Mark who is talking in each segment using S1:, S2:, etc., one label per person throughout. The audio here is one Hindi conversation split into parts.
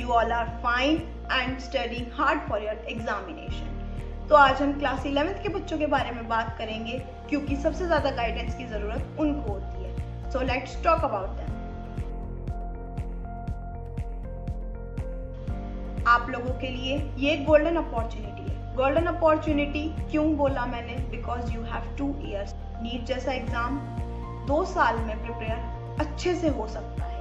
S1: you all are fine and studying hard for your examination. तो आज हम क्लास 11th के बच्चों के बारे में बात करेंगे क्योंकि सबसे ज़्यादा गाइडेंस की ज़रूरत उनको होती है. So let's talk about them. आप लोगों के लिए ये एक गोल्डन अपॉर्चुनिटी है. गोल्डन अपॉर्चुनिटी क्यों बोला मैंने? Because you have 2 years. NEET जैसा एग्जाम 2 साल में प्रिपेयर अच्छे से हो सकता है.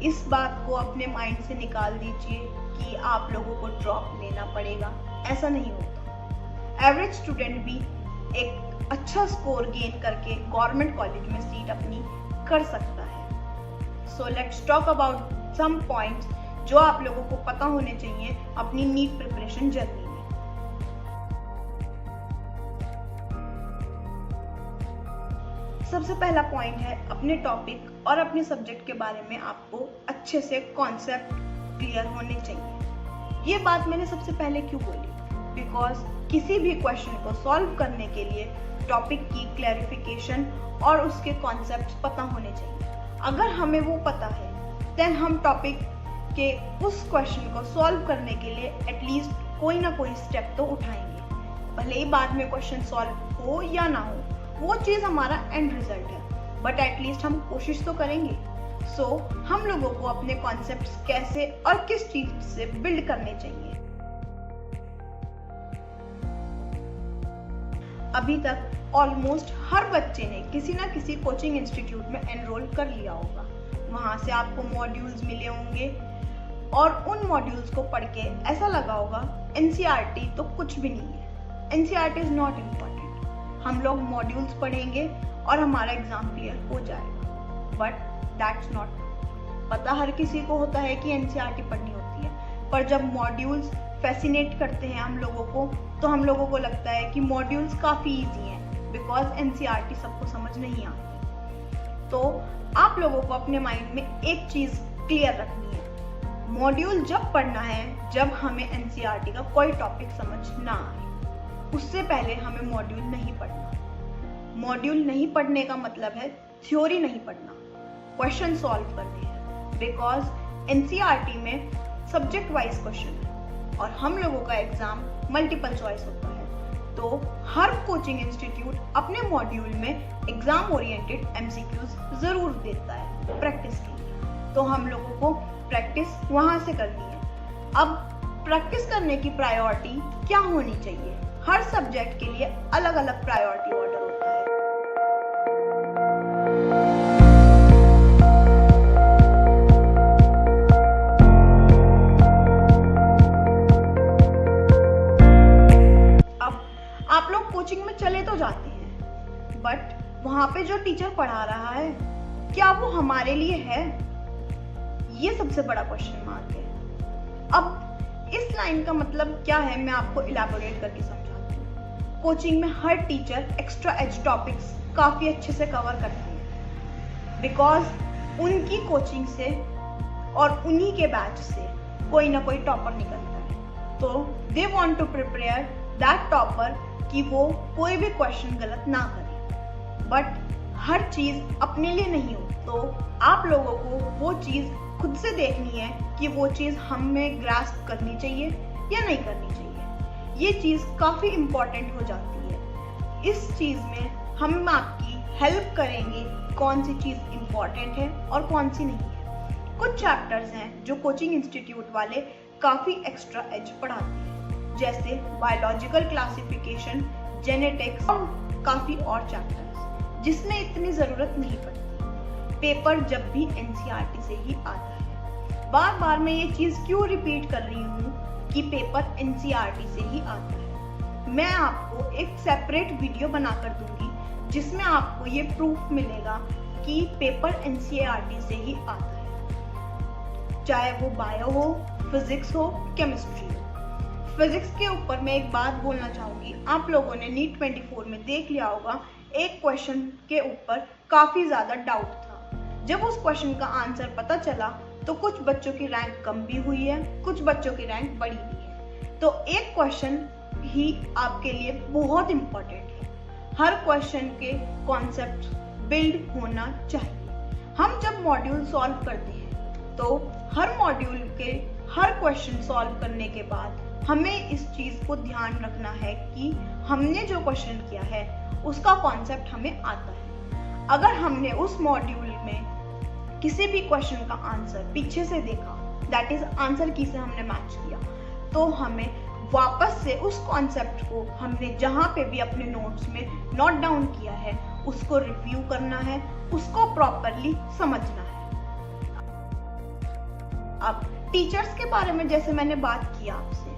S1: इस बात को अपने माइंड से निकाल दीजिए कि आप लोगों को ड्रॉप लेना पड़ेगा. ऐसा नहीं होता. एवरेज स्टूडेंट भी एक अच्छा स्कोर गेन करके गवर्नमेंट कॉलेज में सीट अपनी कर सकता है. So let's talk about some points जो आप लोगों को पता होने चाहिए अपनी नीट प्रिपरेशन जर्नी में. सबसे पहला पॉइंट है अपने टॉपिक और अपने सब्जेक्ट के बारे में आपको अच्छे से कॉन्सेप्ट क्लियर होने चाहिए. ये बात मैंने सबसे पहले क्यों बोली? बिकॉज किसी भी क्वेश्चन को सॉल्व करने के लिए टॉपिक की क्लैरिफिकेशन और उसके कॉन्सेप्ट्स पता होने चाहिए. अगर हमें वो पता है देन हम टॉपिक के उस क्वेश्चन को सॉल्व करने के लिए एटलीस्ट कोई ना कोई स्टेप तो उठाएंगे. भले ही बाद में क्वेश्चन सॉल्व हो या ना हो, वो चीज़ हमारा एंड रिजल्ट है, बट एटलीस्ट हम कोशिश तो करेंगे. सो हम लोगों को अपने कॉन्सेप्ट्स कैसे और किस चीज से बिल्ड करने चाहिए. अभी तक ऑलमोस्ट हर बच्चे ने किसी ना किसी कोचिंग इंस्टीट्यूट में एनरोल कर लिया होगा. वहां से आपको मॉड्यूल्स मिले होंगे और उन मॉड्यूल्स को पढ़ के ऐसा लगा होगा एनसीईआरटी तो कुछ भी नहीं है. NCERT is not important. हम लोग मॉड्यूल्स पढ़ेंगे और हमारा एग्जाम क्लियर हो जाएगा. But that's not. पता हर किसी को होता है कि एनसीईआरटी पढ़नी होती है, पर जब मॉड्यूल्स फैसिनेट करते हैं हम लोगों को तो हम लोगों को लगता है कि मॉड्यूल्स काफ़ी इजी हैं बिकॉज एनसीईआरटी सबको समझ नहीं आती. तो आप लोगों को अपने माइंड में एक चीज़ क्लियर रखनी है. मॉड्यूल जब पढ़ना है जब हमें एनसीईआरटी का कोई टॉपिक समझ ना आए. उससे पहले हमें मॉड्यूल नहीं पढ़ना. मॉड्यूल नहीं पढ़ने का मतलब है थ्योरी नहीं पढ़ना, क्वेश्चन सॉल्व करने हैं. बिकॉज एनसीईआरटी में सब्जेक्ट वाइज क्वेश्चन है और हम लोगों का एग्जाम मल्टीपल चॉइस होता है. तो हर कोचिंग इंस्टीट्यूट अपने मॉड्यूल में एग्जाम ओरिएंटेड एमसीक्यूज जरूर देता है प्रैक्टिस के लिए. तो हम लोगों को प्रैक्टिस वहां से करनी है. अब प्रैक्टिस करने की प्रायोरिटी क्या होनी चाहिए? हर सब्जेक्ट के लिए अलग अलग प्रायोरिटी ऑर्डर होता है. आप लोग कोचिंग में चले तो जाते हैं, बट वहां पे जो टीचर पढ़ा रहा है क्या वो हमारे लिए है? ये सबसे बड़ा क्वेश्चन मार्क है. अब इस लाइन का मतलब क्या है मैं आपको इलैबोरेट करके समझाती हूँ. कोचिंग में हर टीचर एक्स्ट्रा एज टॉपिक्स काफी अच्छे से कवर करते हैं बिकॉज उनकी कोचिंग से और उन्हीं के बैच से कोई ना कोई टॉपर निकलता है. तो they want to prepare that topper कि वो कोई भी क्वेश्चन गलत ना करे. बट हर चीज़ अपने लिए नहीं हो, तो आप लोगों को वो चीज़ खुद से देखनी है कि वो चीज़ हमें ग्रास्प करनी चाहिए या नहीं करनी चाहिए. ये चीज़ काफ़ी इम्पॉर्टेंट हो जाती है. इस चीज़ में हम आपकी हेल्प करेंगे कौन सी चीज़ इम्पॉर्टेंट है और कौन सी नहीं है. कुछ चैप्टर्स हैं जो कोचिंग इंस्टीट्यूट वाले काफ़ी एक्स्ट्रा एज पढ़ाते हैं, जैसे बायोलॉजिकल क्लासिफिकेशन, जेनेटिक्स और काफ़ी और चैप्टर्स जिसमें इतनी ज़रूरत नहीं पड़ती. पेपर जब भी एनसीईआरटी से ही आता है. बार बार मैं ये चीज़ क्यों रिपीट कर रही हूँ कि पेपर एनसीईआरटी से ही आता है? मैं आपको एक सेपरेट वीडियो बनाकर दूंगी जिसमें आपको ये प्रूफ मिलेगा कि पेपर एनसीईआरटी से ही आता है, चाहे वो बायो हो, फिजिक्स हो, केमिस्ट्री हो. फिजिक्स के ऊपर मैं एक बात बोलना चाहूँगी. आप लोगों ने नीट 24 में देख लिया होगा एक क्वेश्चन के ऊपर काफ़ी ज़्यादा डाउट था. जब उस क्वेश्चन का आंसर पता चला तो कुछ बच्चों की रैंक कम भी हुई है, कुछ बच्चों की रैंक बढ़ी भी है. तो एक क्वेश्चन ही आपके लिए बहुत इम्पोर्टेंट है. हर क्वेश्चन के कॉन्सेप्ट बिल्ड होना चाहिए. हम जब मॉड्यूल सॉल्व करते हैं तो हर मॉड्यूल के हर क्वेश्चन सॉल्व करने के बाद हमें इस चीज को ध्यान रखना है कि हमने जो क्वेश्चन किया है उसका कॉन्सेप्ट हमें आता है। अगर हमने उस मॉड्यूल में किसी भी क्वेश्चन का आंसर पीछे से देखा, दैट इज आंसर की से हमने मैच किया, तो हमें वापस से उस कॉन्सेप्ट को हमने जहाँ पे भी अपने नोट्स में नोट डाउन किया है उसको रिव्यू करना है, उसको प्रॉपरली समझना है। अब टीचर्स के बारे में जैसे मैंने बात की आपसे,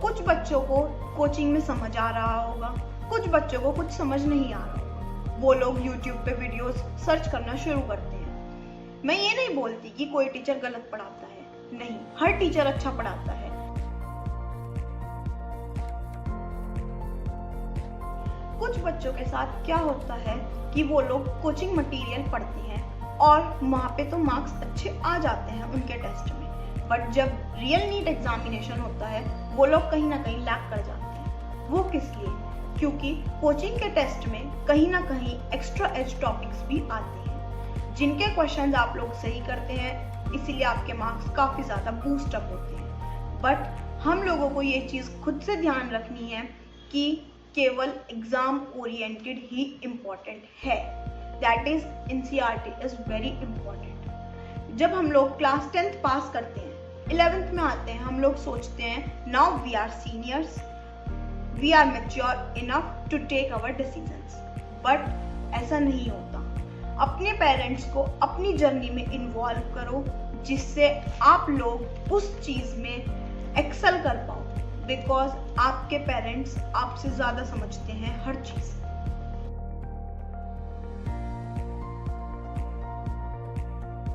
S1: कुछ बच्चों को कोचिंग में समझ आ रहा होगा, कुछ बच्चों को कुछ समझ नहीं आ रहा होगा। वो लोग YouTube पे वीडियोस सर्च करना शुरू करते हैं। मैं ये नहीं बोलती कि कोई टीचर गलत पढ़ाता है, नहीं, हर टीचर अच्छा पढ़ाता है। कुछ बच्चों के साथ क्या होता है कि वो लोग कोचिंग मटेरियल पढ़ते हैं और वहाँ पे तो मार्क्स अच्छे आ जाते हैं उनके टेस्ट में, बट जब रियल नीट एग्जामिनेशन होता है वो लोग कहीं ना कहीं लैग कर जाते हैं। वो किस लिए? क्योंकि कोचिंग के टेस्ट में कहीं ना कहीं एक्स्ट्रा एज टॉपिक्स भी आते हैं जिनके क्वेश्चंस आप लोग सही करते हैं, इसीलिए आपके मार्क्स काफ़ी ज़्यादा बूस्ट अप होते हैं। बट हम लोगों को ये चीज़ खुद से ध्यान रखनी है कि केवल एग्जाम ओरिएंटेड ही इम्पॉर्टेंट है, that is NCERT is very important. जब हम लोग क्लास 10th पास करते हैं, 11th में आते हैं, हम लोग सोचते हैं now we are seniors, we are mature enough to take our decisions, but ऐसा नहीं होता। अपने पेरेंट्स को अपनी जर्नी में इन्वॉल्व करो जिससे आप लोग उस चीज़ में एक्सेल कर पाओ, बिकॉज आपके पेरेंट्स आपसे ज़्यादा समझते हैं हर चीज़।